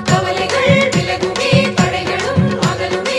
கவலைகள் விலகுமே, தடைகளும் அகலுமே.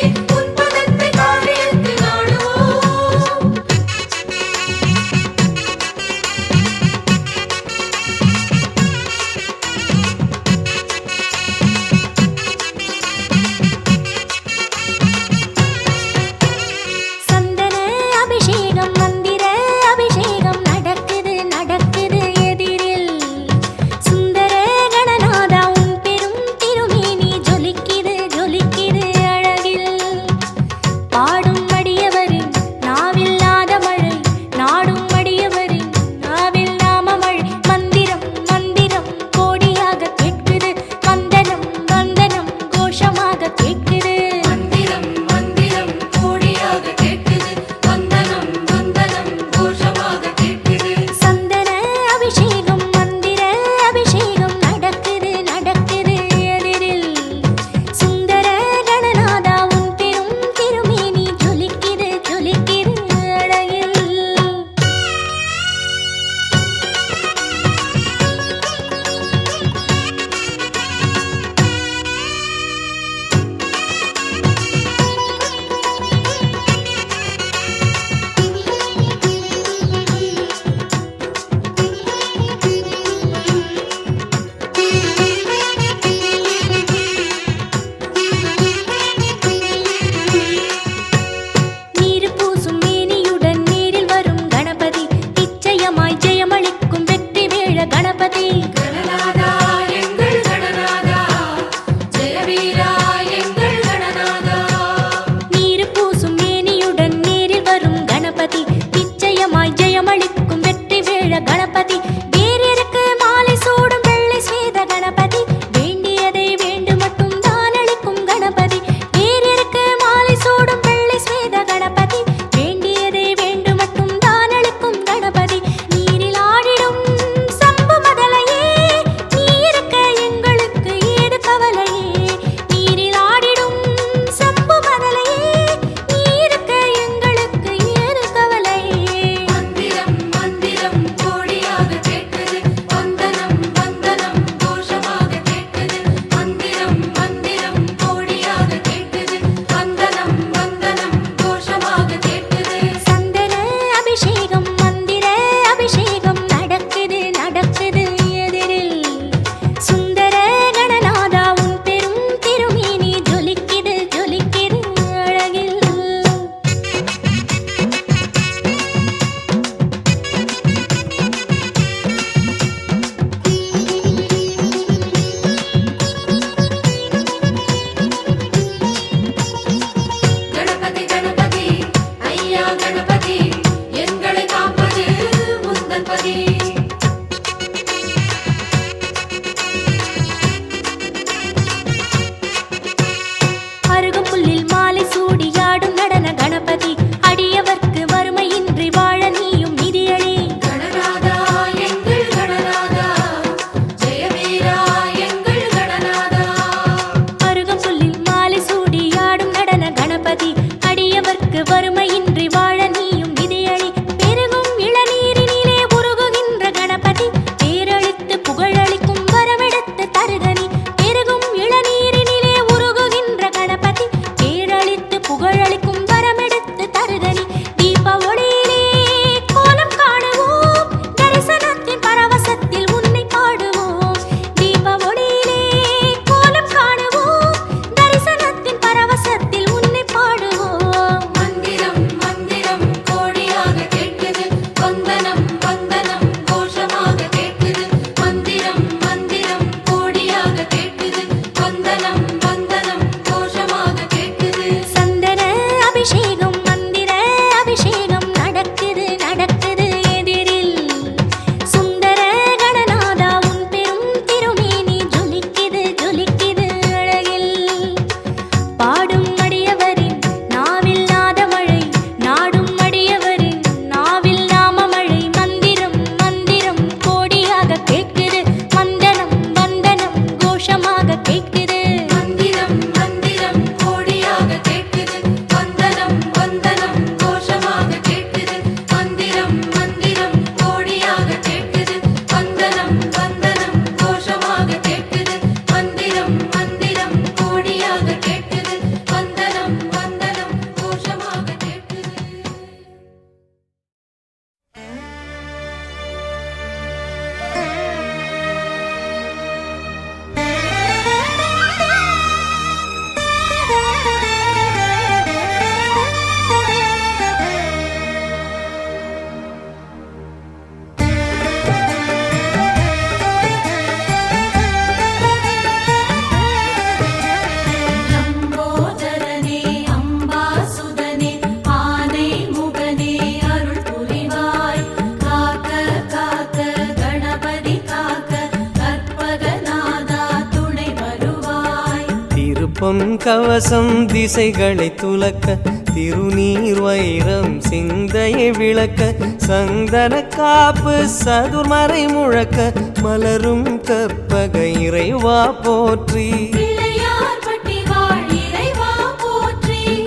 பொன் கவசம் திசைகளை துலக்க திருநீர் வைரம் சிந்தையை விளக்க சந்தன காப்பு சதுர்மறை முழக்க மலரும் கற்பக இறைவா போற்றி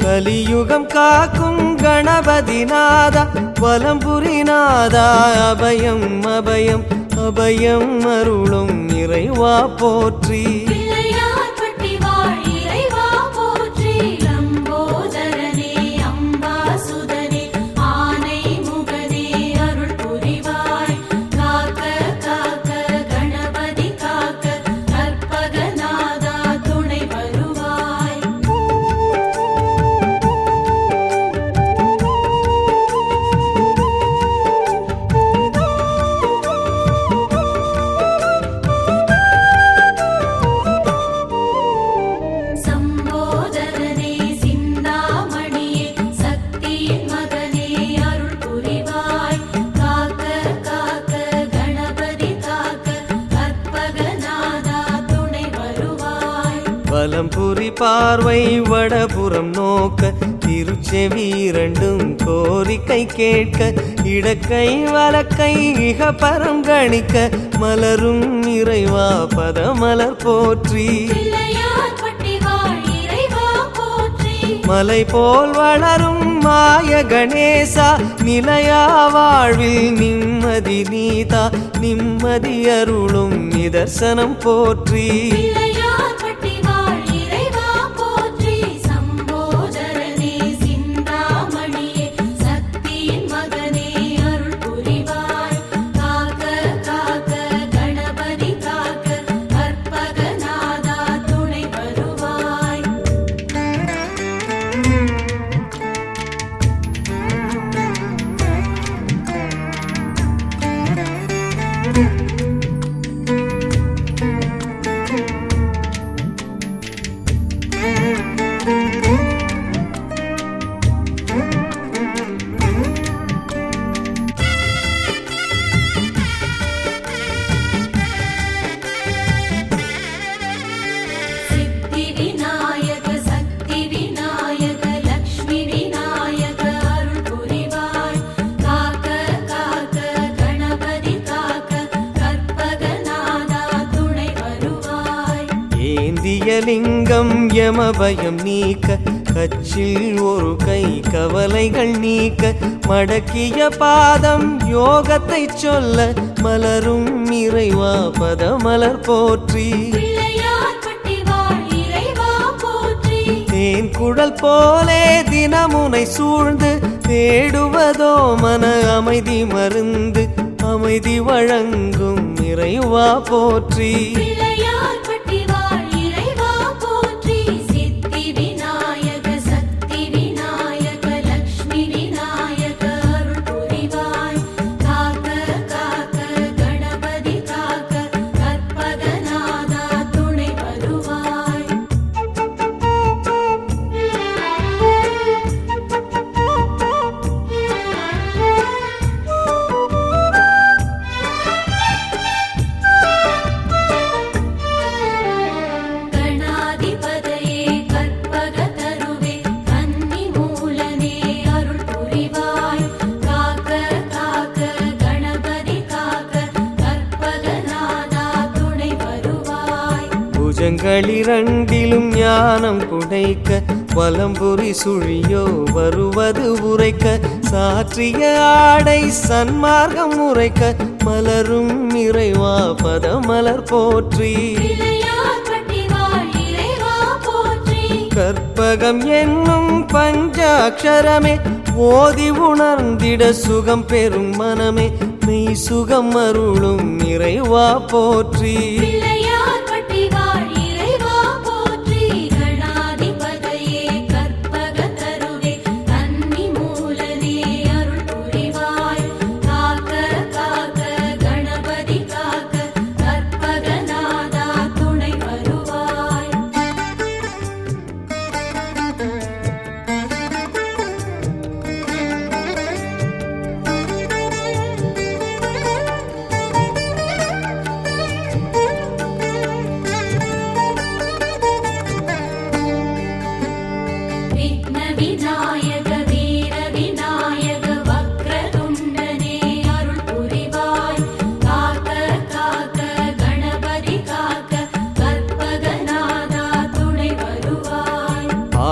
கலியுகம் காக்கும் கணபதி நாதா வலம்புரி நாதா அபயம் அபயம் அபயம் அருளும் இறைவா போற்றி வலம்புரி பார்வை வடபுறம் நோக்க திருச்செவி இரண்டும் கோரிக்கை கேட்க இடக்கை வலக்கை இகபரம் கணிக்க மலரும் இறைவா பதமலர் போற்றி மலை போல் வளரும் மாய கணேசா நிலையா வாழ்வில் நிம்மதி நீதா நிம்மதி அருளும் நிதர்சனம் போற்றி லிங்கம் யமபயம் நீக்க கச்சில் ஒரு கை கவலைகள் நீக்க மடக்கிய பாதம் யோகத்தை சொல்ல மலரும் இறைவா பதமலர் போற்றி தேன் குழல் போலே தினமுனை சூழ்ந்து தேடுவதோ மன அமைதி மருந்து அமைதி வழங்கும் இறைவா போற்றி இரண்டிலும் ஞானம் குடைக்க வலம்புரி சுழியோ வருவது உரைக்க சாற்றிய ஆடை சன்மார்க்கம் உரைக்க மலரும் இறைவா பதமலர் போற்றி கற்பகம் என்னும் பஞ்சாட்சரமே ஓதி உணர்ந்திட சுகம் பெறும் மனமே மெய் சுகம் அருளும் இறைவா போற்றி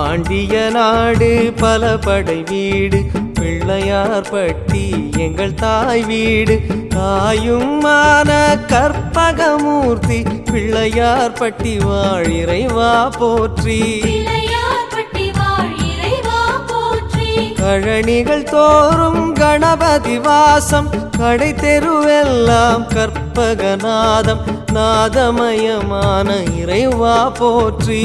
பாண்டிய நாடு பல படை வீடு பிள்ளையார் பட்டி எங்கள் தாய் வீடு தாயும் மான கற்பகமூர்த்தி பிள்ளையார் பட்டி வாழ் இறைவா போற்றி கழனிகள் தோறும் கணபதி வாசம் கடை தெருவெல்லாம் கற்பகநாதம் நாதமயமான இறைவா போற்றி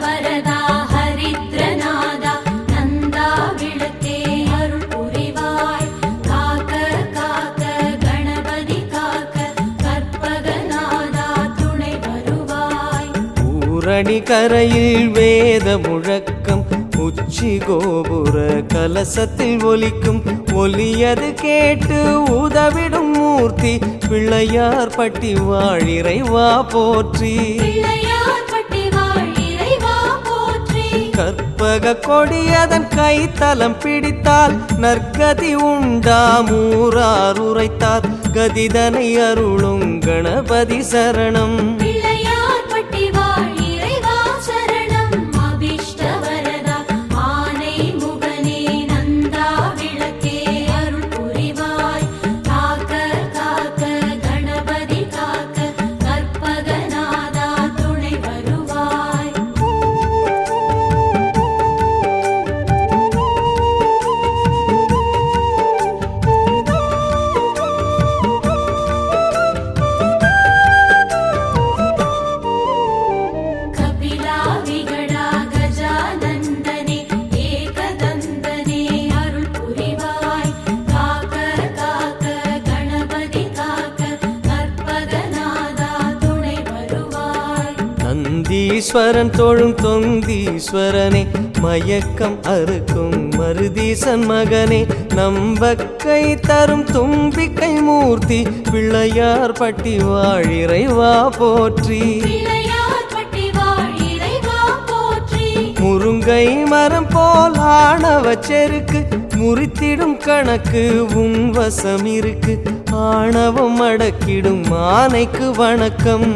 வரதா ஹரித்ரநாதா நந்தா விளக்கே அருள் புரிவாய் காக்க காக்க கணபதி காக்க கற்பகநாதா துணை வருவாய் பூரணி கரையில் வேத முழக்கம் உச்சி கோபுர கலசத்தில் ஒலிக்கும் ஒலியது கேட்டு உதவிடும் மூர்த்தி பிள்ளையார் பட்டி வாழ் இறைவா போற்றி கற்பக கொடியதன் கைத்தலம் பிடித்தால் நற்கதி உண்டாமூரார் உரைத்தார் கதிதனை அருளும் கணபதி சரணம் ஈஸ்வரன் தோழும் தொந்தீஸ்வரனே மயக்கம் அறுக்கும் மருதீசன் மகனே நம்பக்கை தரும் தும்பிக்கை மூர்த்தி பிள்ளையார் பட்டி வாழ் இறைவா போற்றி முருங்கை மரம் போல் ஆணவ செருக்கு முறித்திடும் கணக்கு உன் வசம் இருக்கு ஆணவம் அடக்கிடும் ஆனைக்கு வணக்கம்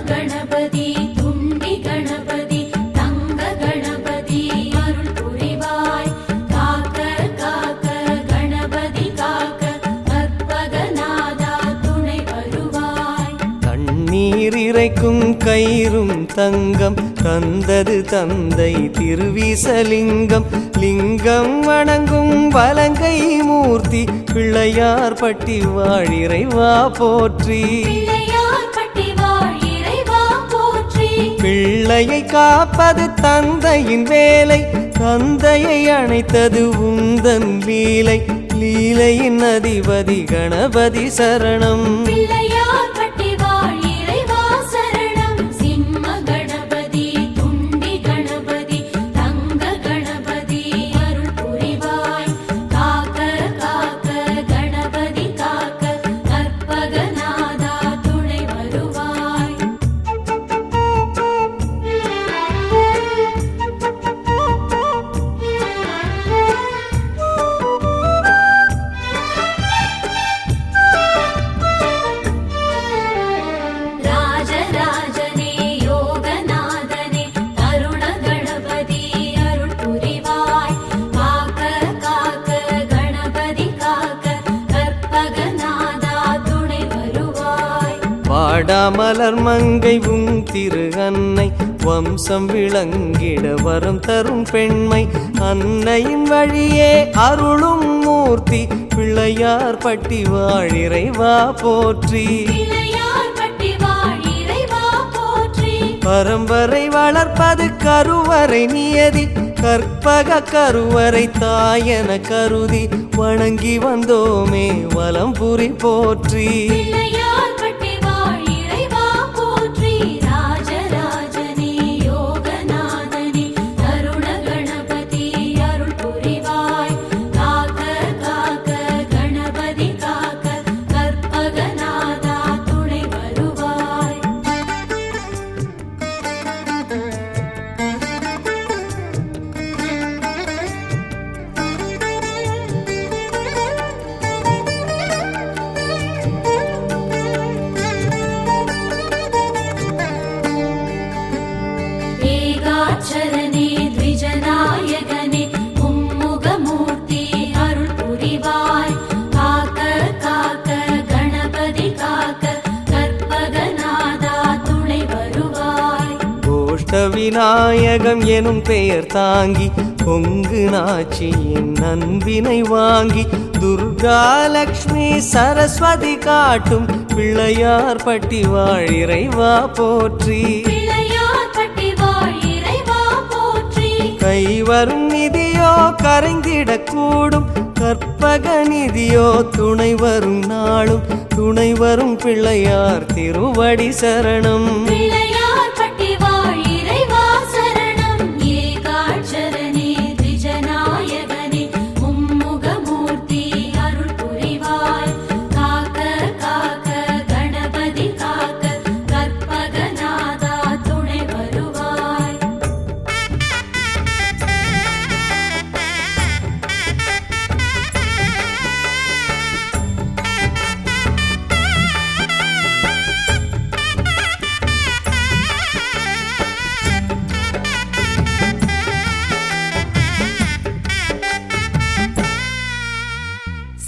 கணபதி துண்டி கணபதி தங்க கணபதி அருள் புரிவாய் காக்க காக்க கணபதி காக்க கற்பகநாதா துணை வருவாய் தண்ணீர் இறைக்கும் கயிறும் தங்கம் தந்தது தந்தை திருவிசலிங்கம் லிங்கம் வணங்கும் வலங்கை மூர்த்தி பிள்ளையார் பட்டி வாழ் இறைவா போற்றி பிள்ளையை காப்பது தந்தையின் வேலை தந்தையை அணைத்தது உந்தன் லீலை லீலையின் அதிபதி கணபதி சரணம் வாடாமலர் மங்கை உன் திரு அன்னை வம்சம் விளங்கிட வரம் தரும் பெண்மை அன்னையின் வழியே அருளும் மூர்த்தி பிள்ளையார் பட்டி வாழிறைவா போற்றி பிள்ளையார்பட்டி வாழ் இறைவா போற்றி. பரம்பரை வளர்ப்பது கருவறை நியதி கற்பக கருவறை தாயன கருதி வணங்கி வந்தோமே வலம்புரி போற்றி பிள்ளையார்பட்டி வாழ் இறைவா போற்றி. ராஜராஜனே யோகநாதனே தருண கணபதி அருள் புரிவாய். காக்க காக்க கணபதி காக்க கற்பகநாதா துணை வருவாய். ஏகாட்சரனே த்விஜநாயகனே மும்முகமூர்த்தி அருள் புரிவாய். காக்க காக்க கணபதி காக்க கற்பகநாதா துணை வருவாய். கோஷ்ட விநாயகம் எனும் பெயர் தாங்கி பொங்கு நாச்சியின் அன்பினை வாங்கி துர்கா லக்ஷ்மி சரஸ்வதி காட்டும் பிள்ளையார் பட்டி வாழிறைவா போற்றி பிள்ளையார்பட்டி வாழ் இறைவா போற்றி. கைவரும் நிதியோ கரைந்திடக்கூடும் கற்பக நிதியோ துணை வரும் நாளும் துணை வரும் பிள்ளையார் திருவடி சரணம் பிள்ளையார்பட்டி வாழ் இறைவா சரணம். ஏகாட்சரனே த்விஜநாயகனே மும்முகமூர்த்தி அருள் புரிவாய். காக்க காக்க கணபதி காக்க கற்பகநாதா துணை வருவாய்.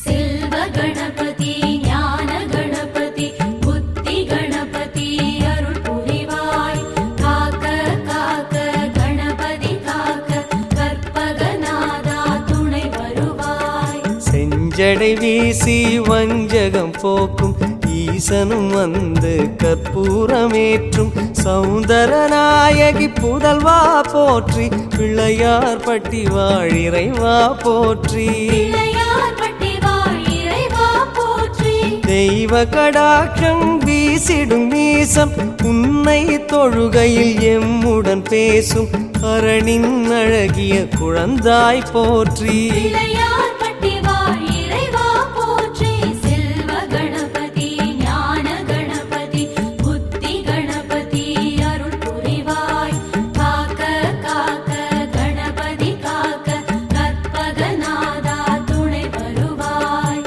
செல்வ கணபதி ஞான கணபதி புத்தி கணபதி அருள் புரிவாய். காக்க காக்க கணபதி காக்க கற்பகநாதா துணை வருவாய். செஞ்சடை வீசி வஞ்சகம் போக்கும் ஈசனும் வந்து கற்பூரமேற்றும் சௌந்தரநாயகி புதல்வா போற்றி பிள்ளையார் பட்டி வாழிறைவா போற்றி பிள்ளையார்பட்டி வாழ் இறைவா போற்றி. தெய்வ கடாட்சம் வீசிடும் நீசம் உன்னை தொழுகையில் எம்முடன் பேசும் அரணின் அழகிய குழந்தாய் போற்றி பிள்ளையார்பட்டி வாழ் இறைவா போற்றி. செல்வ கணபதி ஞான கணபதி புத்தி கணபதி அருள் புரிவாய். காக்க காக்க கணபதி காக்க கற்பகநாதா துணை வருவாய்.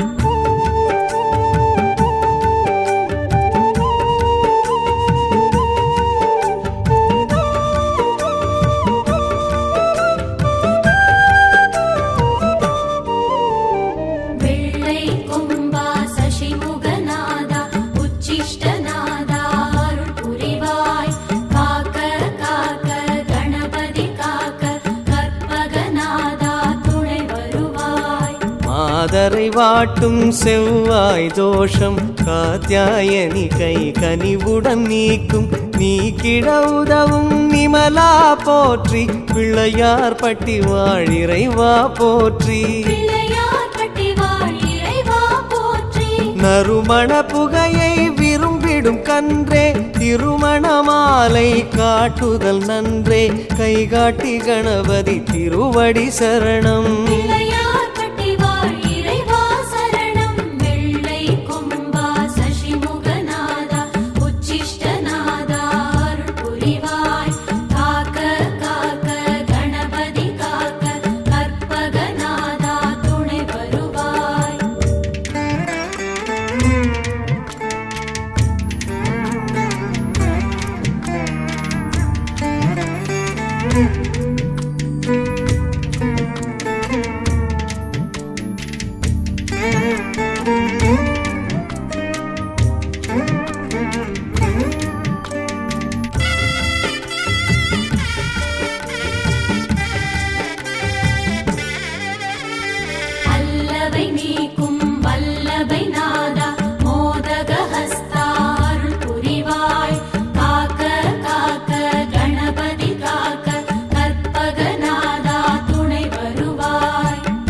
வெள்ளை கொம்பா சசிமுகநாதா உச்சிஷ்டநாதா அருள் புரிவாய். காக்க காக்க கணபதி காக்க கற்பகநாதா துணை வருவாய். மாதரை வாட்டும் செவ்வாய் தோஷம் காத்யாயனி கை கனிவுடன் நீக்கும் நீக்கிட உதவும் நிமலா போற்றி பிள்ளையார் பட்டி வாழிறைவா போற்றி பிள்ளையார்பட்டி வாழ் இறைவா போற்றி. நறுமண புகையை விரும்பிடும் கன்றே திருமண மாலை காட்டுதல் நன்றே கைகாட்டி கணபதி திருவடி சரணம் பிள்ளையார்பட்டி வாழ் இறைவா சரணம். வெள்ளை கொம்பா சசிமுகநாதா உச்சிஷ்டநாதா அருள் புரிவாய். காக்க காக்க கணபதி காக்க கற்பகநாதா துணை வருவாய்.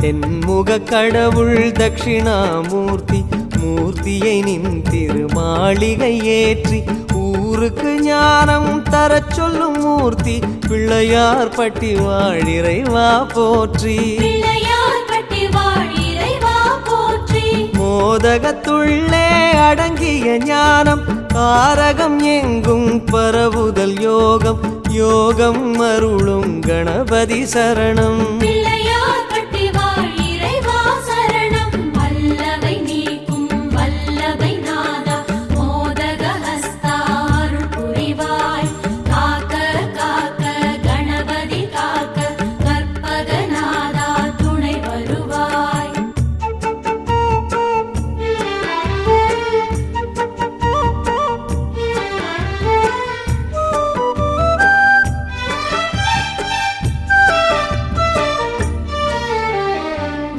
தென்முக கடவுள் தட்சிணாமூர்த்தி மூர்த்தியை நின் திருமாளிகை ஏற்றி ஊருக்கு ஞானம் தரச் சொல்லும் மூர்த்தி பிள்ளையார் பட்டி வாழிறைவா போற்றி பிள்ளையார் பட்டி வாழிறைவா போற்றி மோதகத்துள்ளே அடங்கிய ஞானம் தாரகம் எங்கும் பரவுதல் யோகம் யோகம் அருளும் கணபதி சரணம் பிள்ளையார் பட்டி வாழிறைவா சரணம் வல்லவை நீக்கும் வல்லவை நாதா மோதக ஹஸ்தா அருள் புரிவாய் காக்க காக்க கணபதி காக்க கற்பகநாதா துணை வருவாய்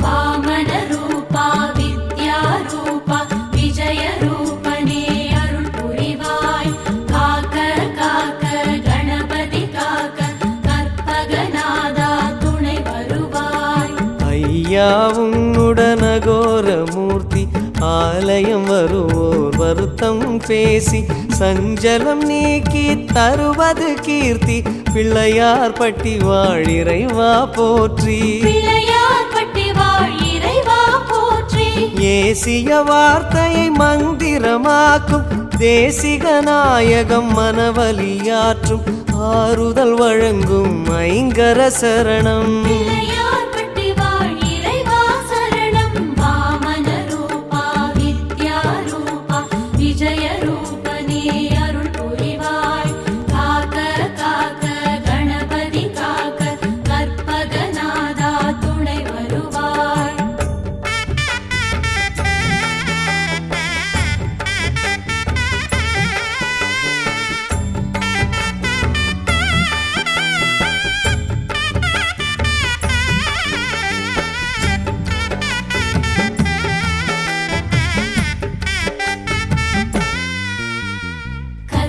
வாமன ரூபா வித்யா ரூபா விஜய ரூபனே அருள் புரிவாய் காக்க காக்க கணபதி காக்க கற்பகநாதா துணை வருவாய் ஐயா உன்னுடன் அகோர மூர்த்தி ஆலயம் வருவோர் வருத்தம் பேசி சஞ்சலம் நீக்கி தருவது கீர்த்தி பிள்ளையார் பட்டி வாழிறைவா போற்றி பிள்ளையார் பட்டி வாழிறைவா போற்றி ஏசிய வார்த்தையை மந்திரமாக்கும் தேசிக நாயகம் மனவலியாற்றும் ஆறுதல் வழங்கும் ஐங்கர சரணம் பிள்ளையார் பட்டி வாழிறைவா சரணம் வாமன ரூபா வித்யா ரூபா விஜய ரூபனே அருள் புரிவாய் காக்க காக்க கணபதி காக்க கற்பகநாதா துணை வருவாய்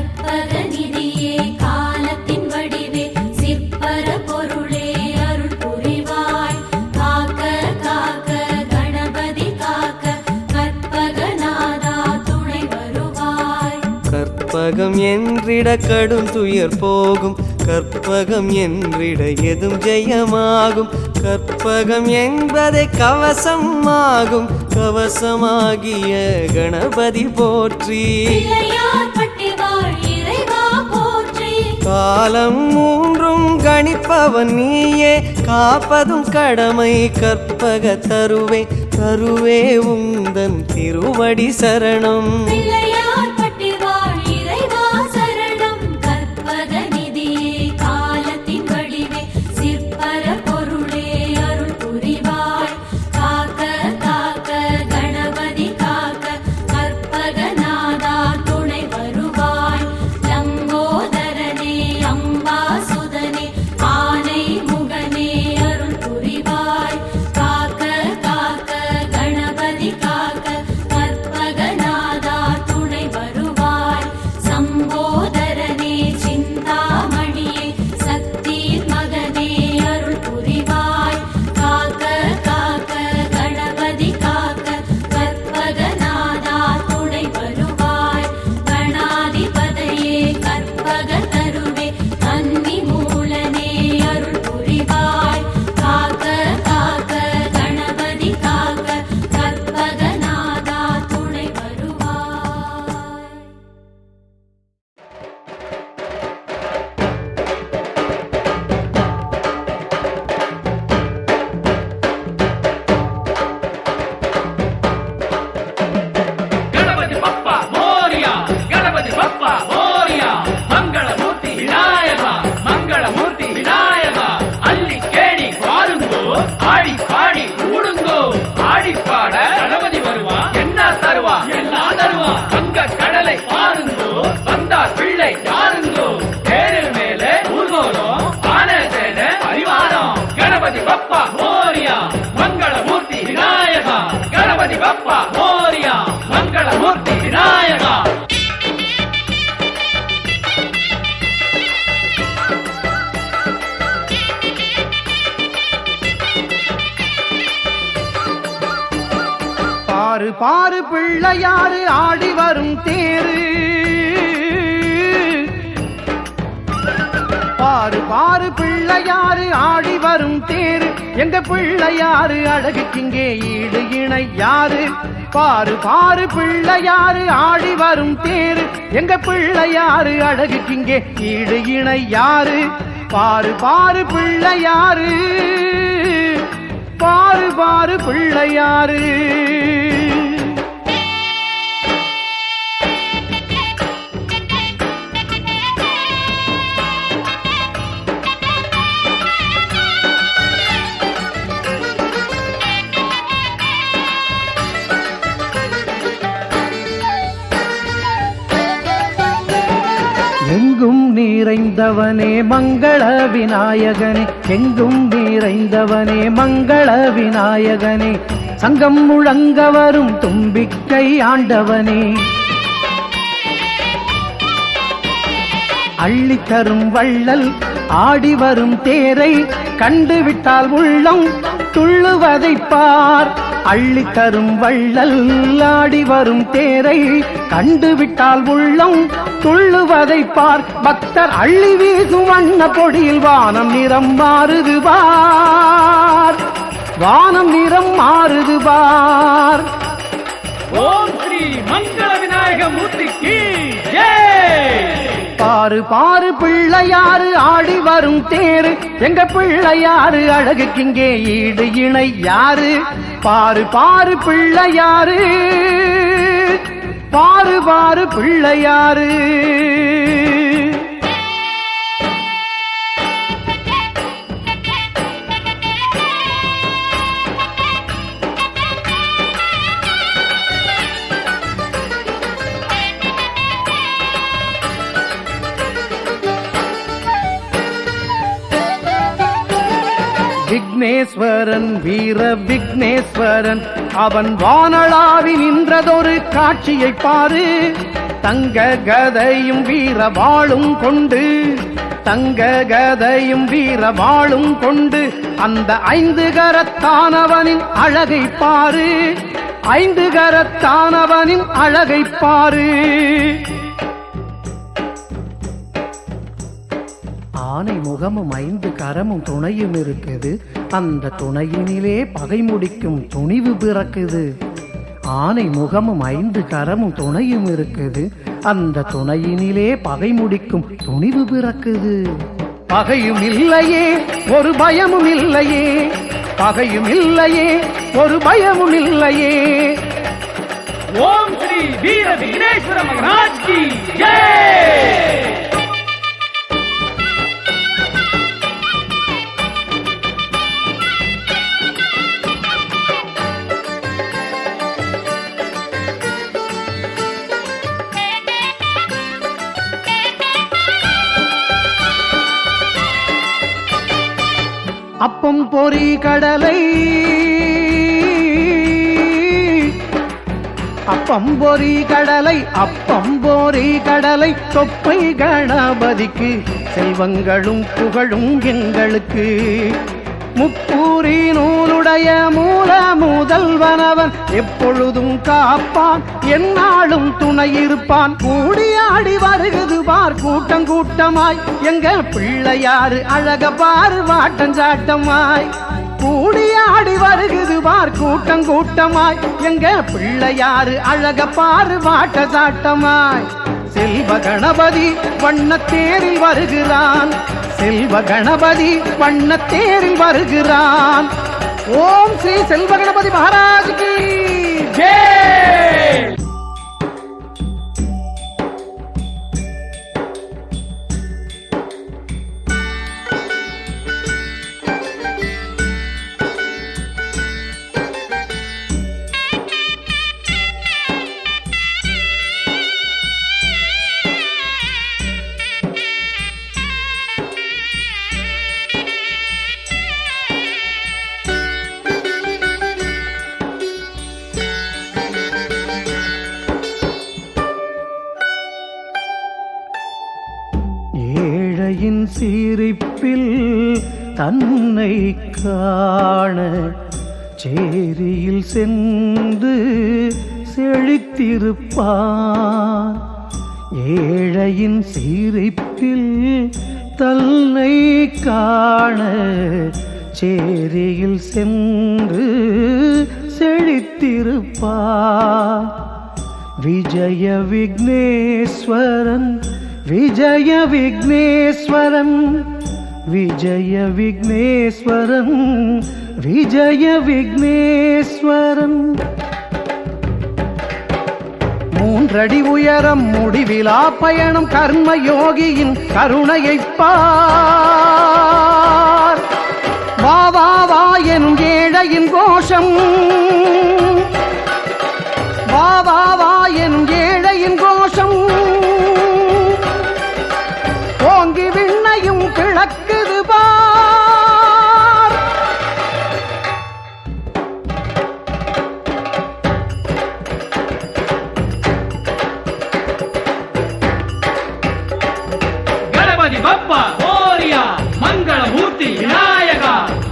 கற்பகநிதியே காலத்தின் வடிவே சிற்பர பொருளே அருள் புரிவாய் காக்க காக்க கணபதி காக்க கற்பகநாதா துணை வருவாய் கற்பகம் என்றிட கடும் துயர் போகும் கற்பகம் என்றிட எதும் ஜெயமாகும் கற்பகம் என்பதை கவசம் ஆகும் கவசமாகிய கணபதி போற்றி பிள்ளையார் பட்டி வாழிறைவா போற்றி காலம் மூன்றும் கணிப்பவன் நீயே காப்பதும் கடமை கற்பக தருவே தருவே உந்தன் திருவடி சரணம் பிள்ளையார் பட்டி வாழிறைவா சரணம் கற்பகநிதியே காலத்தின் வடிவே சிற்பர பொருளே அருள் புரிவாய் காக்க காக்க கணபதி காக்க கற்பகநாதா துணை வருவாய் லம்போதரனே அம்பாசுதனே ஆனை முகனே அருள் புரிவாய் காக்க காக்க கணபதி காக்க கற்பகநாதா துணை பாரு பாரு பிள்ளையாரு ஆடி வரும் தேரு, பாரு பாரு பிள்ளையாரு ஆடி வரும் தேரு, எங்க பிள்ளையாரு அழகுக்கிங்கே ஈடு இணை யாரு. பாரு பாரு பிள்ளையாரு ஆடி வரும் தேரு, எங்க பிள்ளையாரு அழகுக்கிங்கே ஈடு இணை யாரு. பாரு பாரு பிள்ளையாரு, பாரு பாரு பிள்ளையாரு. எங்கும் நிறைந்தவனே மங்கள விநாயகனே, எங்கும் நிறைந்தவனே மங்கள விநாயகனே, சங்கம் முழங்க வரும் தும்பிக்கை ஆண்டவனே, அள்ளித்தரும் வள்ளல் ஆடி வரும் தேரை கண்டுவிட்டால் உள்ளம் துள்ளுவதை பார். அள்ளித்தரும் வள்ளல் ஆடி வரும் தேரை கண்டுவிட்டால் உள்ளம் துள்ளுவதை பார். பக்தர் அள்ளி வீசும் வண்ண பொடியில் வானம் நிறம் மாறுது பார், வானம் நிறம் மாறுது பார். ஓம் ஸ்ரீ மங்கள விநாயக மூர்த்திக்கு ஜெய். பாரு பாரு பிள்ளையாரு ஆடி வரும் தேரு, எங்க பிள்ளையாரு அழகுக்கிங்கே ஈடு இணை யாரு. பாரு பாரு பிள்ளையாரு, பாரு பாரு பிள்ளையாரு. விக்னேஸ்வரன் வீர விக்னேஸ்வரன், அவன் வானளாவி நின்றதொரு காட்சியை பாரு. தங்க கதையும் வீர வாளும் கொண்டு, தங்க கதையும் வீர வாளும் கொண்டு, அந்த 5 கரத்தானவனின் அழகை பாரு, 5 கரத்தானவனின் அழகை பாரு. ஆனை முகமும் 5 கரமும் துணையும் இருக்குது, அந்த துணையினிலே பகை முடிக்கும் துணிவு பிறக்குது. ஆனை முகமும் 5 கரமும் துணையும் இருக்குது, அந்த துணையினிலே பகை முடிக்கும் துணிவு பிறக்குது. பகையும் இல்லையே ஒரு பயமும் இல்லையே, பகையும் இல்லையே ஒரு பயமும் இல்லையே. ஓம் ஸ்ரீ வீர விக்னேஸ்வர மகாராஜ் கி ஜெய். அப்பம் பொறி கடலை, அப்பம் பொறி கடலை, அப்பம் பொறி கடலை, தொப்பை கணபதிக்கு செல்வங்களும் புகழும் எங்களுக்கு. முப்பூரி நூலுடைய மூல முதல்வனவன் எப்பொழுதும் காப்பான், எந்நாளும் துணை இருப்பான். கூடியாடி வருகுது பார் கூட்டம் கூட்டமாய், எங்க பிள்ளையாரு அழக பாரு வாட்டஞ்சாட்டமாய். கூடியாடி வருகுது பார் கூட்டம் கூட்டமாய், எங்க பிள்ளையாரு அழக பாரு வாட்டச்சாட்டமாய். செல்வ கணபதி வண்ணத்தேரில் வருகிறான், செல்வ கணபதி வண்ணத்தேரில் வருகிறான். ஓம் ஸ்ரீ செல்வ கணபதி மகாராஜ் கி ஜெய். ஏழையின் சிரிப்பில் தன்னை காண சேரியில் சென்று செழித்திருப்பான். ஏழையின் சிரிப்பில் தன்னை காண சேரியில் சென்று செழித்திருப்பான். விஜய விக்னேஸ்வரன் விஜய விக்னேஸ்வரன் விஜய விக்னேஸ்வரன் விஜய விக்னேஸ்வரன். 3 அடி உயரம் முடிவிலா பயணம் கர்மயோகியின் கருணையைப் பார். வா வா வா எனும் ஏழையின் கோஷம், வா வா வா எனும் ஏழையின் கோஷம் ஓங்கி விண்ணையும் கிழக்குது பார். ಗಣಪತಿ ಬಪ್ಪ ಮೋರಿಯ ಮಂಗಳಮೂರ್ತಿ ವಿನಾಯಕ.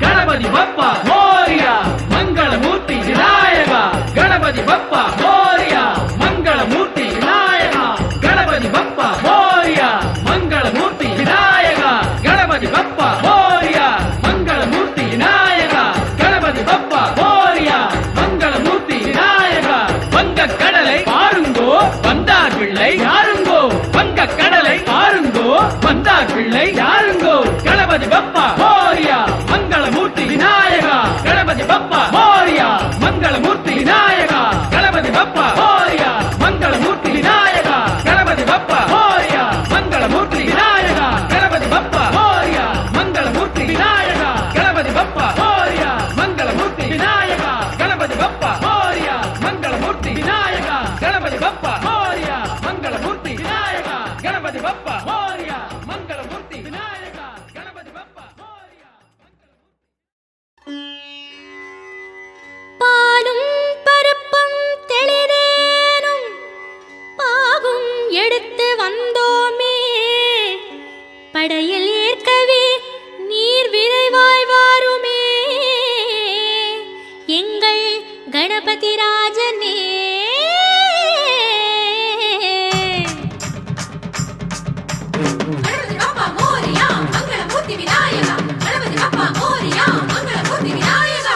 ಗಣಪತಿ ಬಪ್ಪ ಮೋರಿಯ ಮಂಗಳಮೂರ್ತಿ ವಿನಾಯಕ. ಗಣಪತಿ ಬಪ್ಪ ಮೋರಿಯ ಮಂಗಳಮೂರ್ತಿ ವಿನಾಯಕ. ಗಣಪತಿ ಬಪ್ಪ ಮೋರಿಯ ಮಂಗಳಮೂರ್ತಿ ವಿನಾಯಕ. ಗಣಪತಿ ಬಪ್ಪ ಮೋರಿಯ ಮಂಗಳಮೂರ್ತಿ ವಿನಾಯಕ. ಗಣಪತಿ ಬಪ್ಪ ಮೋರಿಯ ಮಂಗಳಮೂರ್ತಿ ವಿನಾಯಕ. வங்க கடலை பாருங்கோ வந்தார் பிள்ளை யாருங்கோ. வங்க கடலை பாருங்கோ வந்தார் பிள்ளை யாருங்கோ. கணபதி பப்பா மோரியா மங்களமூர்த்தி விநாயகா. கணபதி பப்பா மோரியா மங்களமூர்த்தி விநாயகா. கணபதி பப்பா மோரியா மங்களமூர்த்தி விநாயகா. கணபதி பப்பா மோரியா மங்களமூர்த்தி விநாயகா. கணபதி பப்பா மோரியா மங்களமூர்த்தி விநாயகா. கணபதி பப்பா மோரியா மங்களமூர்த்தி விநாயகா. கணபதி பப்பா மோரியா மங்களமூர்த்தி விநாயகா. கணபதி பப்பா மோரியா மங்களமூர்த்தி விநாயகா. கணபதி பப்பா மோரியா மங்களமூர்த்தி விநாயகா. கணபதி பப்பா மோரியா. பாலும் பருப்பும் தெளிதேனும் பாகும் எடுத்து வந்தோமே. படையில் ஏற்கவே நீர் விரைவாய் வாருமே. எங்கள் கணபதி ராஜனே. ಗಣಪತಿ ಬಪ್ಪ ಮೋರಿಯಾ ಮಂಗಳಮೂರ್ತಿ ವಿನಾಯಕ. ಗಣಪತಿ ಬಪ್ಪ ಮೋರಿಯಾ ಮಂಗಳಮೂರ್ತಿ ವಿನಾಯಕ.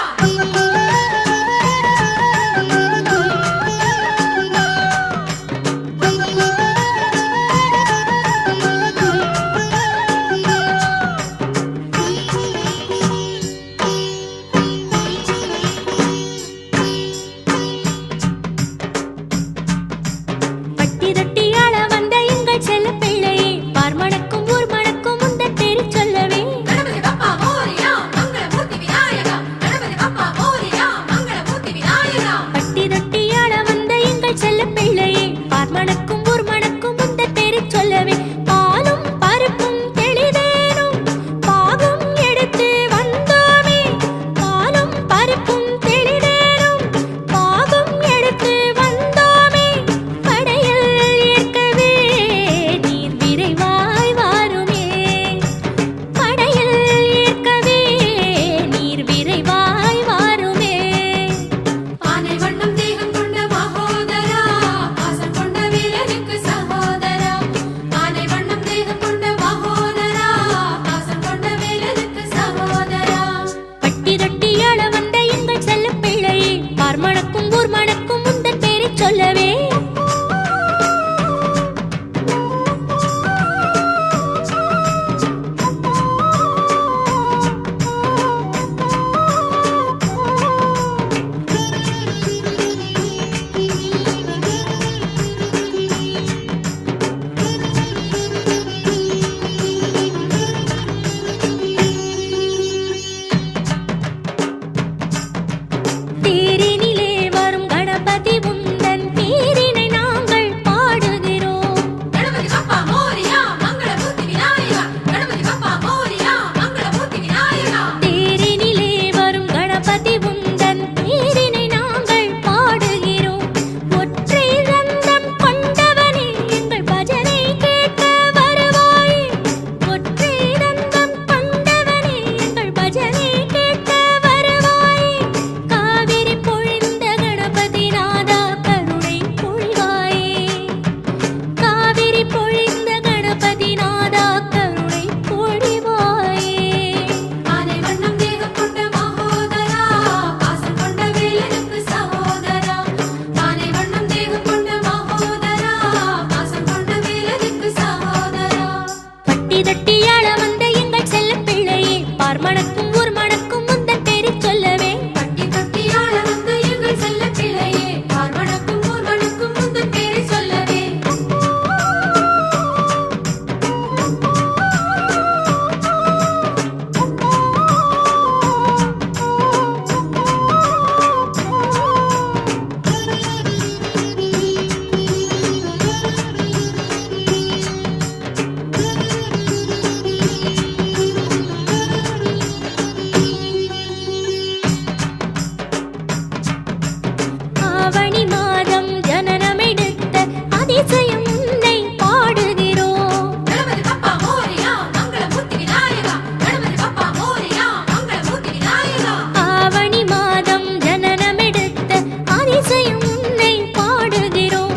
ஆவணி மாதம் ஜனனமெடுத்த அதிசயம் உன்னை பாடுகிறோம். கணபதி பப்பா மோரியா மங்களமூர்த்தி விநாயகா கணபதி பப்பா மோரியா மங்களமூர்த்தி விநாயகா ஆவணி மாதம் ஜனனமெடுத்த அதிசயம் உன்னை பாடுகிறோம்.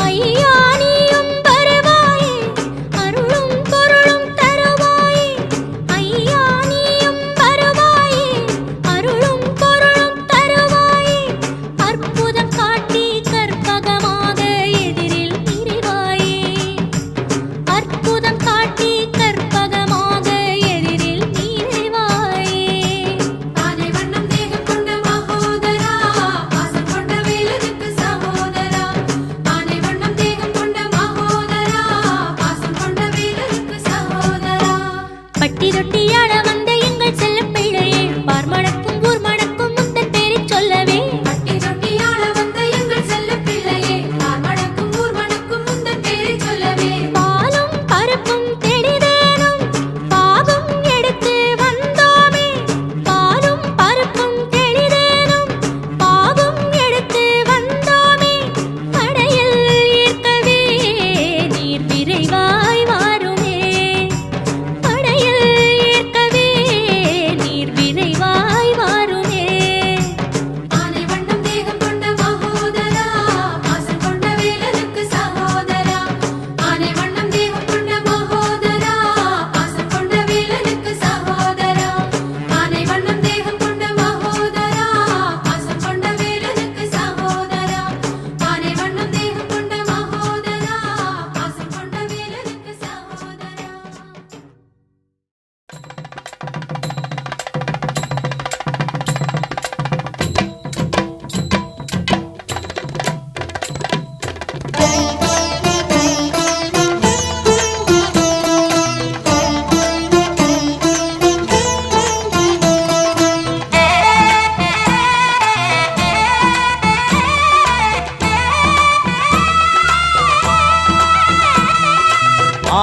ஐயா நீயும் வருவாயே அருளும் பொருளும் தருவாயே. ஐயா நீயும் வருவாயே அருளும் பொருளும் தருவாயே. அற்புதம் காட்டி கற்பகமாக எதிரில் நிறைவாயே. அற்புதம் காட்டி கற்பகமாக எதிரில் நிறைவாயே. ஆனை வண்ணம் தேகம் கொண்ட மகோதரா பாசம் கொண்ட வேலனுக்கு சகோதரா ஆனை வண்ணம் தேகம் கொண்ட மகோதரா பாசம் கொண்ட வேலனுக்கு சகோதரா பட்டி தொட்டியாட வந்த எங்கள் செல்ல பிள்ளையே பார் மணக்கும் ஊர் மணக்கும் முந்தன் பேரைச் சொல்லவே. பட்டி தொட்டியாள வந்த எங்கள் செல்ல பிள்ளையே பார் மணக்கும் ஊர் மணக்கும் முந்தன் பேரை சொல்லவே பாலும் பருப்பும் தெளிதேனும் பாகம் எடுத்து வந்தோமே. பாலும் பருப்பும் தெளிதேனும் பாகம் எடுத்து வந்தோமே. படையில் ஈர்க்கவே நீர் விரைவாய் வாருமே. படையில் ஈர்க்கவே நீர் விரைவாய் வாருமே. ஆனை வண்ணம் தேகம் கொண்ட மகோதரா பாசம் கொண்ட வேலனுக்கு சகோதரா ஆனை வண்ணம் தேகம் கொண்ட மகோதரா பாசம் கொண்ட வேலனுக்கு சகோதரா ஆனை வண்ணம் தேகம் கொண்ட மகோதரா பாசம் கொண்ட வேலனுக்கு சகோதரா ஆனை வண்ணம் தேகம் கொண்ட மகோதரா பாசம் கொண்ட வேலனுக்கு சகோதரா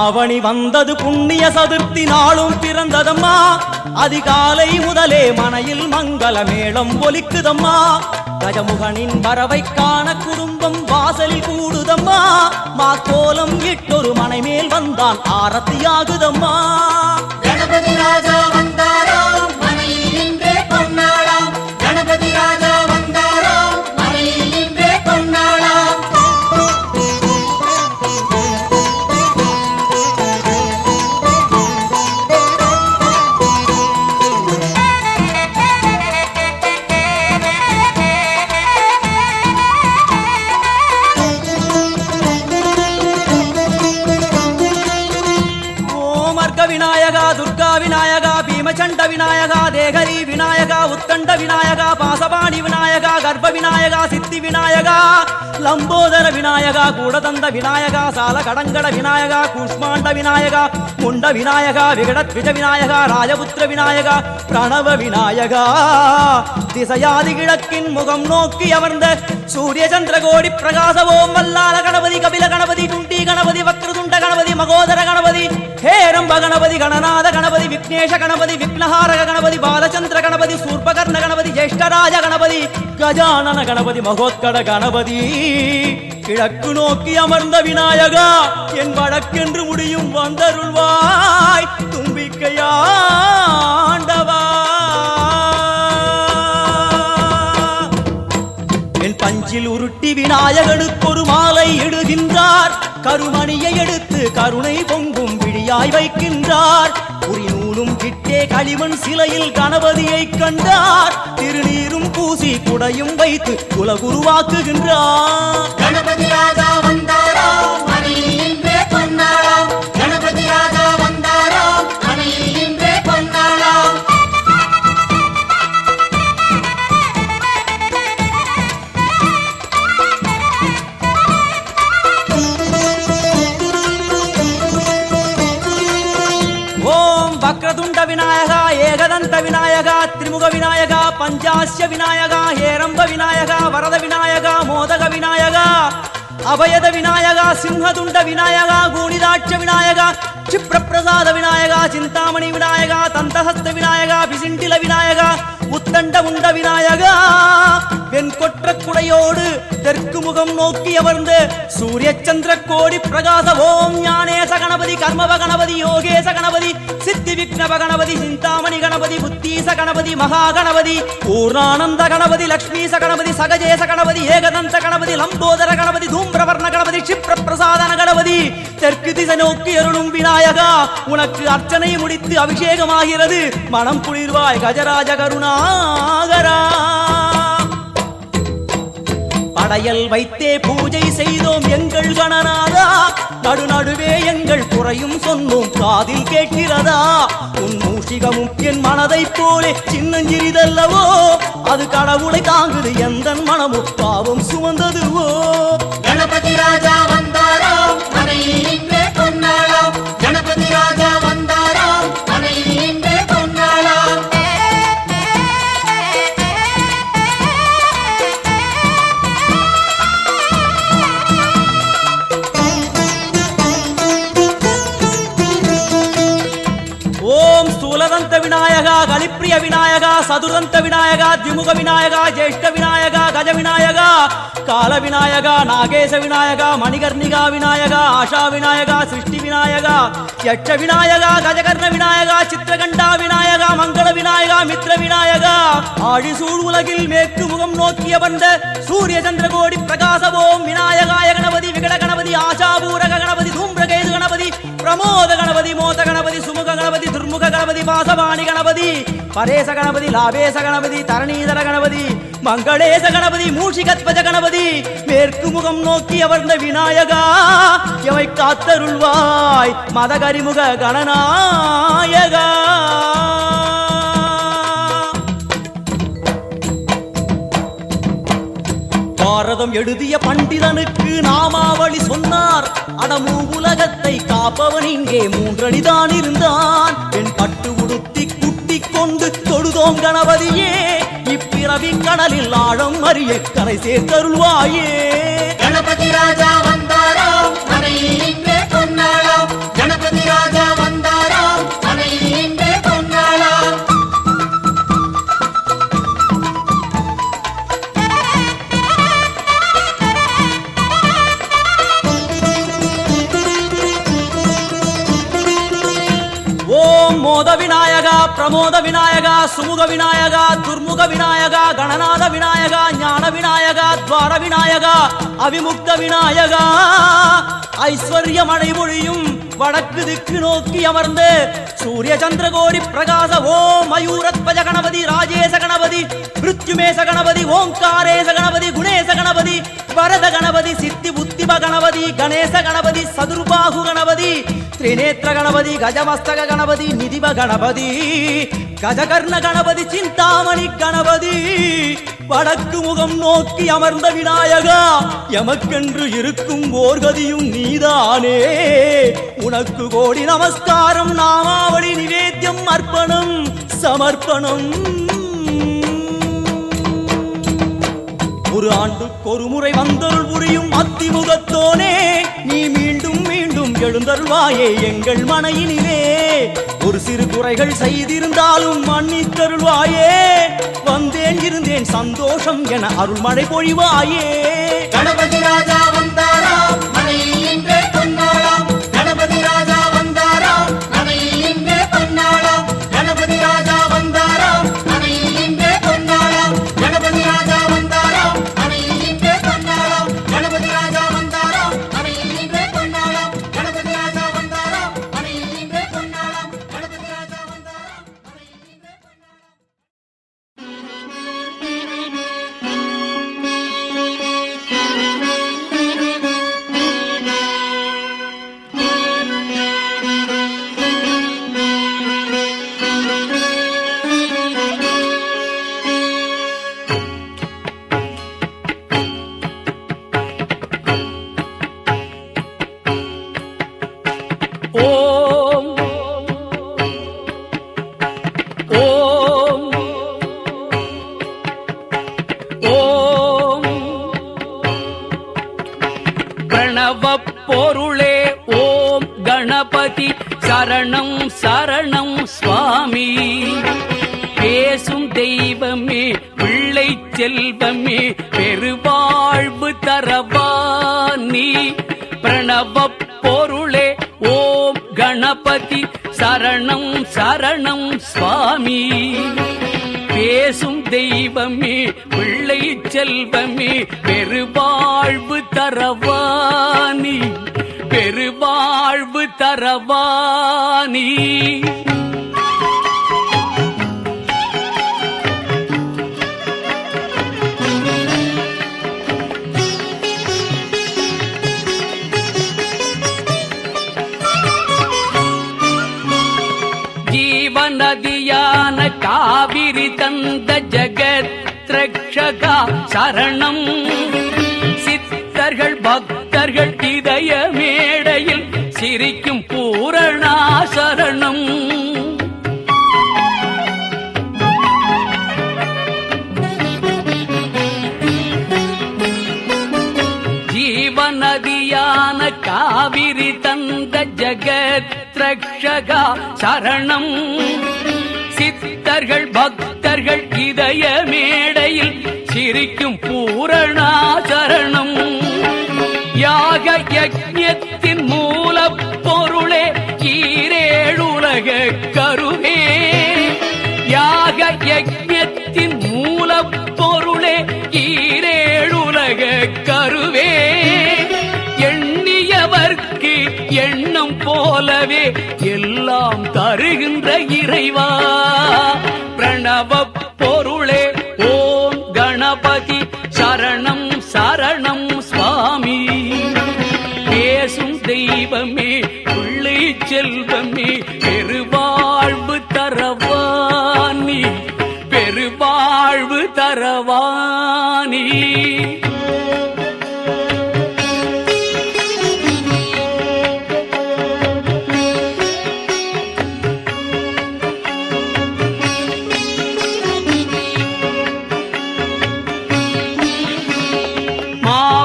ஆவணி வந்தது புண்ணிய சதுர்த்தி நாளும் பிறந்ததம்மா. அதிகாலை முதலே மனையில் மங்கள மேளம் ஒலிக்குதம்மா. கஜமுகனின் வரவை காண குடும்பம் வாசலில் கூடுதம்மா. மாக்கோலம் இட்டொரு மனை மேல் வந்தான் ஆரத்தியாகுதம்மா. கணபதி ராஜா வந்தாராம் மனையில் நின்றே பொன்னாளாம். கணபதி ராஜா வந்தாராம் மனையில் நின்றே பொன்னாளாம். ஓமர்க விநாயகா துர்கா விநாயகா பீமச்சண்ட விநாயகா தேகரி விநாயகா உத்தண்ட விநாயகா பாசபாணி விநாயகா கர்ப்ப விநாயகா சித்தி விநாயகா லம்போதர விநாயகா கூடதந்த விநாயகா சால கடங்கட விநாயகா கூஷ்மாண்ட விநாயகா முண்ட விநாயகா விகடத்விஜ விநாயகா ராஜபுத்திர விநாயகா பிரணவ விநாயகா திசையாதி கிழக்கின் முகம் நோக்கி அமர்ந்த சூரிய சந்திர கோடி பிரகாச ஓம் வல்லால கணபதி கபில கணபதி துண்டி கணபதி வக்ரதுண்ட கணபதி மகோதர கணபதி ஹேரம்ப கணபதி கணநாத கணபதி விக்னேஷ கணபதி விக்னஹாரக கணபதி பாலச்சந்திர கணபதி சூர்பகர்ண கணபதி ஜேஷ்டராஜ கணபதி கஜானன கணபதி மகோத்கட கணபதி கிழக்கு நோக்கி அமர்ந்த விநாயகா என் வழக்கென்று முடியும் வந்தருள்வாய் தும்பிக்கையாண்டவா. என் பஞ்சில் உருட்டி விநாயகனுக்கு ஒரு மாலை இடுகின்றார். கருமணியை எடுத்து கருணை பொங்கும் விழியாய் வைக்கின்றார். குறிநூலும் கிட்டே களிமண் சிலையில் கணபதியை கண்டார். திருநீரும் பூசி குடையும் வைத்து குலகுருவாக்குகின்றார். கணபதி ராஜா வந்தாராம் மனையில் நின்றே பொன்னாளாம். கணபதி ராஜா வந்தாராம் மனையில் நின்றே பொன்னாளாம். ஓம் வக்ரதுண்ட விநாயகா ஏகதந்த விநாயகா திரிமுக விநாயகா பஞ்சாஸ்ய விநாயகா ஹேரம்ப விநாயகா வரத விநாயகா மோதக விநாயகா அபயத விநாயகா சிம்ஹதுண்ட விநாயகா கூணிதாட்ச விநாயகா क्षिप्रप्रसाद विनायका चिंतामणि विनायका तंतहस्त विनायका विसिंटिल विनायका उत्तंड मुंड विनायका வெண்கொற்ற குடையோடு தெற்கு முகம் நோக்கி அமர்ந்து சூரிய சந்திர கோடி பிரகாச ஓம் ஞானேச கணபதி கர்மவ கணபதி யோகேச கணபதி சித்தி விக்னவ கணபதி சிந்தாமணி கணபதி புத்தீச கணபதி மகா கணபதி பூர்ணானந்த கணபதி லக்ஷ்மீச கணபதி சகஜேச கணபதி ஏகதந்த கணபதி லம்போதர கணபதி தூம்பிரவர்ண கணபதி க்ஷிப்ர பிரசாதன கணபதி தெற்கு திசை நோக்கி அருளும் விநாயகா உனக்கு அர்ச்சனை முடித்து அபிஷேகமாகிறது மனம் குளிர்வாய் கஜராஜ கருணாகரா படையல் வைத்தே பூஜை செய்தோம் எங்கள் கணநாதா நடுநடுவே எங்கள் குறையும் சொன்னோம் காதில் கேட்கிறதா உன் மூஷிகமும் என் மனதை போலே சின்னஞ்சிறிதல்லவோ அது கடவுளை தாங்குது எந்த மனமோ பாவம் சுமந்ததுவோ கணபதி ராஜா வந்தாராம் மனையில் இன்றே பொன்னாளாம் கணபதி ராஜா வந்தாராம் மனையில் இன்றே பொன்னாளாம் ஓம் ஸ்தூலதந்த விநாயகா கலிப்பிரிய விநாயகா சதுர்தந்த விநாயகா திமுக விநாயகா ஜேஷ்ட விநாயகா கஜ விநாயகா கால விநாயகா நாகேச விநாயகா மணிகர்ணிகா விநாயகா ஆஷா விநாயகா சிருஷ்டி விநாயகா யட்ச விநாயகா கஜகர்ண விநாயகா சித்திரகண்டா விநாயகா மங்கள விநாயகா மித்ர விநாயகா ஆழிசூழ் உலகில் மேற்கு முகம் நோக்கிய வந்த சூரிய சந்திரகோடி பிரகாச ஓம் விநாயகாய கணபதி விகட கணபதி ஆஷாபூரக கணபதி தூம்பிரகேது கணபதி பிரமோத கணபதி மோத கணபதி சுமுக கணபதி துர்முக கணபதி பாசவாணி கணபதி பரேச கணபதி லாபேச கணபதி தரணீதர கணபதி மங்களேச கணபதி மூஷிகத்வஜ கணபதி மேற்கு முகம் நோக்கி அமர்ந்த விநாயகா எவை காத்தருள்வாய் மதகரிமுக கணநாயகா பாரதம் எழுதிய பண்டிதனுக்கு நாமாவளி சொன்னார் அடமூ உலகத்தை காப்பவன் இங்கே மூன்றடிதான் இருந்தான் என் பட்டு உடுத்தி குட்டிக் கொண்டு தொழுதோம் கணபதியே இப்பிறவி கடலில் ஆழம் அறிய கரை சேர்த்தருள்வாயே கணபதி ராஜா வந்தாராம் மனையில் இன்றே பொன்னாளாம் கணபதி ராஜா வந்தாராம் மனையில் இன்றே பொன்னாளாம் ஓம் மோத விநாயகா பிரமோத விநாயகா சுமுக விநாயகா துர்முக விநாயகா கணநாத விநாயகா ஞான விநாயகா துவார விநாயகா அவிமுக்த விநாயகா ஐஸ்வர்ய மழை பொழியும் வடக்கு திக்கு நோக்கி அமர்ந்து சூரிய சந்திரகோடி பிரகாச ஓம் மயூரத்வஜ கணபதி ராஜேச கணபதி மிருத்யுமேச கணபதி ஓங்காரேச கணபதி குணேச கணபதி வரத கணபதி சித்தி புத்திப கணபதி கணேச கணபதி சதுர்பாகு கணபதி திரிநேத்திர கணபதி கஜமஸ்தக கணபதி நிதிப கணபதி கஜகர்ண கணபதி சிந்தாமணி கணபதி வடக்கு முகம் நோக்கி அமர்ந்த விநாயகா எமக்கென்று இருக்கும் ஓர்கதியும் நீதானே உனக்கு கோடி நமஸ்காரம் நாமாவளி நிவேத்தியம் அர்ப்பணம் சமர்ப்பணம் ஒரு ஆண்டுக்கு ஒரு முறை வந்தருள் புரியும் அத்திமுகத்தோனே நீ மீண்டும் மீண்டும் எழுந்தருள்வாயே எங்கள் மனையினிலே ஒரு சிறு குறைகள் செய்திருந்தாலும் மன்னித்தருள்வாயே வந்தேன் இருந்தேன் சந்தோஷம் என அருள்மழை பொழிவாயே கணபதி ராஜா வந்தாராம் மனையில் இன்றே பொன்னாளாம் கணபதி ராஜா வந்தாராம் மனையில் இன்றே பொன்னாளாம் கணபதி ராஜா வந்தாராம் மனையில் இன்றே பொன்னாளாம் கணபதி ராஜா வந்தாராம் மனையில் இன்றே பொன்னாளாம் கணபதி ராஜா வந்தாராம் மனையில் இன்றே பொன்னாளாம் கணபதி ராஜா வந்தாராம் மனையில் இன்றே பொன்னாளாம் கணபதி ராஜா வந்தாராம் மனையில் இன்றே பொன்னாளாம் ஓம் ஓம் ஓம் பிரணவப் பொருளே ஓம் கணபதி சரணம் சரணம் சுவாமி பேசும் தெய்வமே பிள்ளை செல்வமே பெருவாழ்வு தரவாணி பிரணவ பொருளே ஓம் கணபதி சரணம் சரணம் சுவாமி பேசும் தெய்வமே பிள்ளை செல்வமே பெருவாழ்வு தரவாணி பெருவாழ்வு தரவாணி ஜீவநதியான காவிரி தந்த ஜகத் ரக்ஷகா சரணம் சித்தர்கள் பக்தர்கள் இதய மேடையில் சிரிக்கும் பூரணா சரணம் ஜீவநதியான காவிரி தந்த ஜகத் ரக்ஷகா சரணம் சித்தர்கள் பக்தர்கள் இதய மேடையில் சிரிக்கும் பூரணா சரணம் யாக யஜ்ஞத்தின் மூல பொருளே ஈரேழுலக கருவே யாக யஜ்ஞத்தின் மூல பொருளே ஈரேழுலக கருவே எண்ணியவர்க்கு எண்ணம் போலவே எல்லாம் தருகின்ற இறைவா பிரணவ பொருளே ஓம் கணபதி சரணம் சரணம் சுவாமி பேசும் தெய்வமே பிள்ளை செல்வமே பெருவாழ்வு தரவாணி பெருவாழ்வு தரவாணி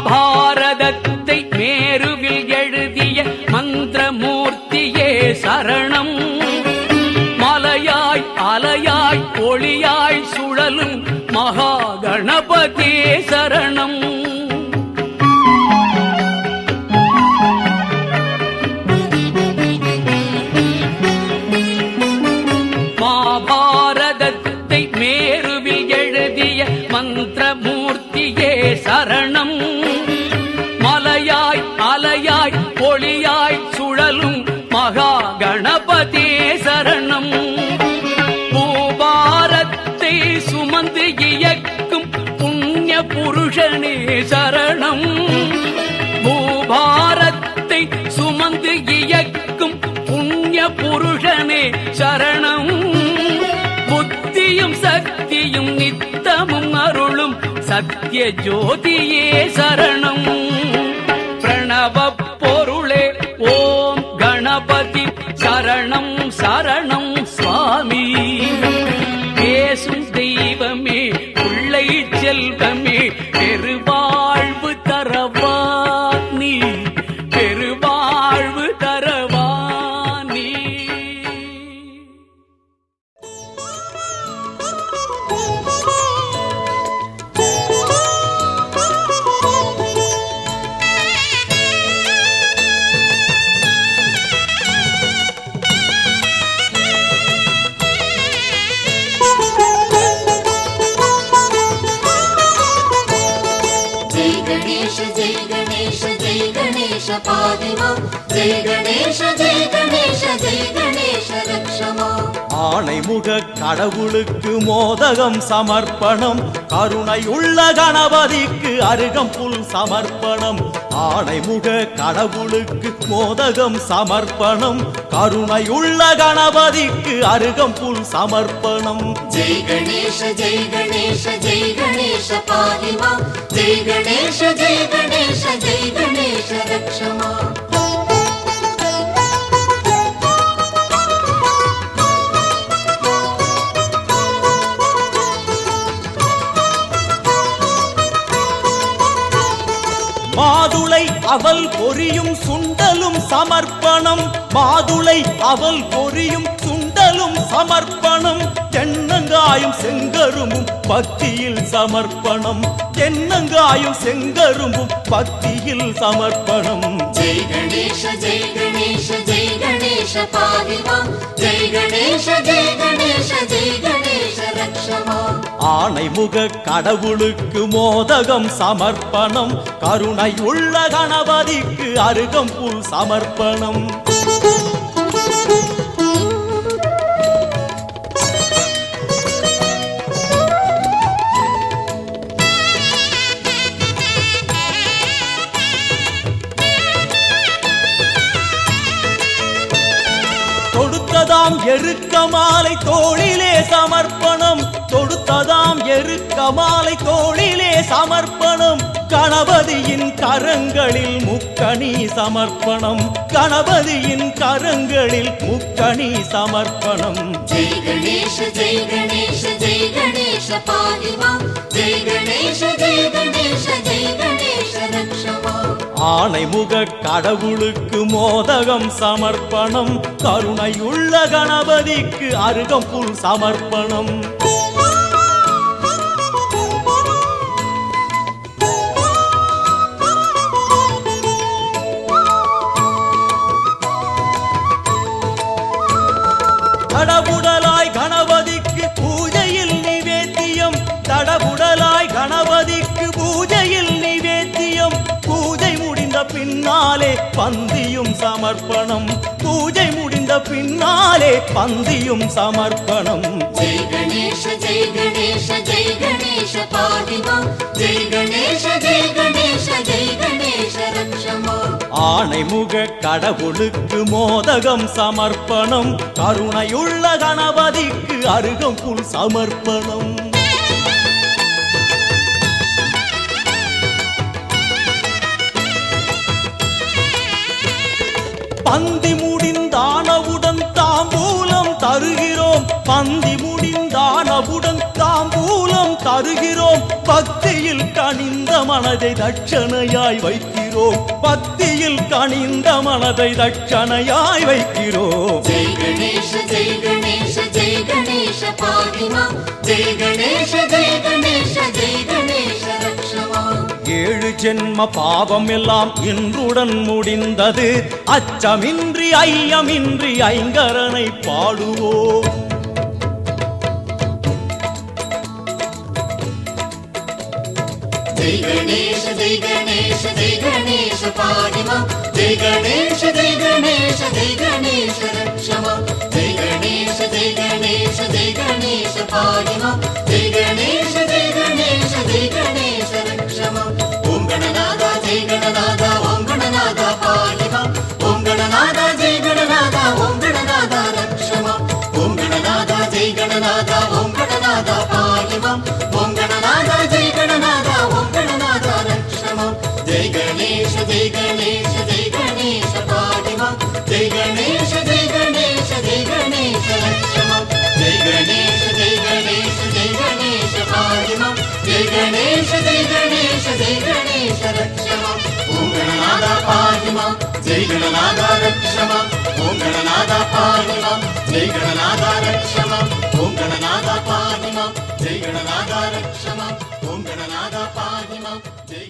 மகாபாரதத்தை மேருவில் எழுதிய மந்திரமூர்த்தியே சரணம் மலையாய் அலையாய் ஒளியாய் சுழலும் மகா கணபதி சரணம் மகாபாரதத்தை மேருவில் எழுதிய மந்திரமூர்த்தியே சரணம் மலையாய் அலையாய் ஒளியாய் சுழலும் மகா கணபதி சரணம் பூபாரத்தை சுமந்து இயக்கும் புண்ணிய புருஷனே சரணம் பூபாரத்தை சுமந்து இயக்கும் புண்ணிய புருஷனே சரணம் புத்தியும் சக்தியும் நித்தமும் அருளும் சத்ய ஜோதியே சரணம் பிரணவ பொருளே ஓம் கணபதி சரணம் சரணம் சுவாமி பேசும் தெய்வமே பிள்ளை செல்வமே பெருவாழ்வு தரவாணி பெருவாழ்வு தரவாணி पादिमा जय गणेश जय गणेश जय गणेश रक्षमा ஆணைமுக கடவுளுக்கு மோதகம் சமர்ப்பணம் கருணையுள்ள கணபதிக்கு அருகம்புல் சமர்ப்பணம் ஆணைமுக கடவுளுக்கு மோதகம் சமர்ப்பணம் கருணையுள்ள கணபதிக்கு அருகம்புல் சமர்ப்பணம் जय गणेश जय गणेश जय गणेश पादिमा जय गणेश जय गणेश जय गणेश रक्षमा மாதுளை அவல் பொரியும் சுண்டலும் சமர்ப்பணம் மாதுளை அவல் பொரியும் சுண்டலும் சமர்ப்பணம் தென்ன தென்னங்காயும் செங்கரும்பும் பக்தியில் சமர்ப்பணம் தென்னங்காயும் செங்கரும்பும் பக்தியில் சமர்ப்பணம் जय गणेश जय गणेश जय गणेश पाहि मां जय गणेश जय गणेश जय गणेश रक्ष मां ஆணைமுக கடவுளுக்கு மோதகம் சமர்ப்பணம் கருணை உள்ள கணபதிக்கு அருகம்புல் சமர்ப்பணம் தொடுத்ததாம் எருக்க மாலை தோளிலே சமர்ப்பணம் தொடுத்ததாம் எருக்க மாலை தோளிலே சமர்ப்பணம் கணபதியின் கரங்களில் முக்கணி சமர்ப்பணம் கணபதியின் கரங்களில் முக்கணி சமர்ப்பணம் जय गणेश जय गणेश जय गणेश पाहि मां जय गणेश जय गणेश जय गणेश रक्ष मां ஆணைமுக கடவுளுக்கு மோதகம் சமர்ப்பணம் கருணையுள்ள கணபதிக்கு அருகம்புல் சமர்ப்பணம் தடபுடலாய் கணபதிக்கு பூஜையில் நிவேத்தியம் தடபுடலாய் கணபதிக்கு பூஜையில் நிவேத்தியம் பூஜை முடிந்த பின்னாலே பந்தியும் சமர்ப்பணம் பூஜை முடிந்த பின்னாலே பந்தியும் சமர்ப்பணம் जय गणेश जय गणेश जय गणेश पाहि मां जय गणेश जय गणेश जय गणेश रक्ष मां ஆணைமுக கடவுளுக்கு மோதகம் சமர்ப்பணம் கருணையுள்ள கணபதிக்கு அருகம்புல் சமர்ப்பணம் பந்தி முடிந்தானவுடன் தாம்பூலம் தருகிறோம் பந்தி முடிந்தானவுடன் தாம்பூலம் தருகிறோம் பக்தியில் கனிந்த மனதை தட்சணையாய் வைக்கிறோம் பக்தியில் கனிந்த மனதை தட்சணையாய் வைக்கிறோம் जय गणेश जय गणेश जय गणेश पाहि मां जय गणेश जय गणेश जय गणेश रक्ष मां ஏழு ஜென்ம பாவம் எல்லாம் இன்றுடன் முடிந்தது அச்சமின்றி ஐயமின்றி ஐங்கரனை பாடுவோம் जय गणेश जय गणेश जय गणेश पाहि मां जय गणेश जय गणेश जय गणेश रक्ष मां जय गणेश जय गणेश जय गणेश पाहि मां जय गणेश जय गणेश जय गणेश रक्ष मां ओम गणनादा जय गणनादा ओम गणनादा पाहि मां ओम गणनादा जय गणनादा ओम गणनादा रक्ष मां ओम गणनादा जय गणनादा ओम गणनादा पाहि मां ओम गणनादा जय गणनादा ओम गणनादा रक्ष मां जय गणेश जय गणेश जय गणेश पाहि मां जय गणेश जय गणेश जय गणेश रक्ष मां जय गणेश जय गणेश जय गणेश पाहि मां जय गणेश जय गणेश जय गणेश रक्ष मां ओम गणनादा पाहि मां जय गणनादा रक्ष मां ओम गणनादा पाहि मां जय गणनादा रक्ष मां ओम गणनादा पाहि मां जय गणनादा रक्ष मां ओम गणनादा पाहि मां जय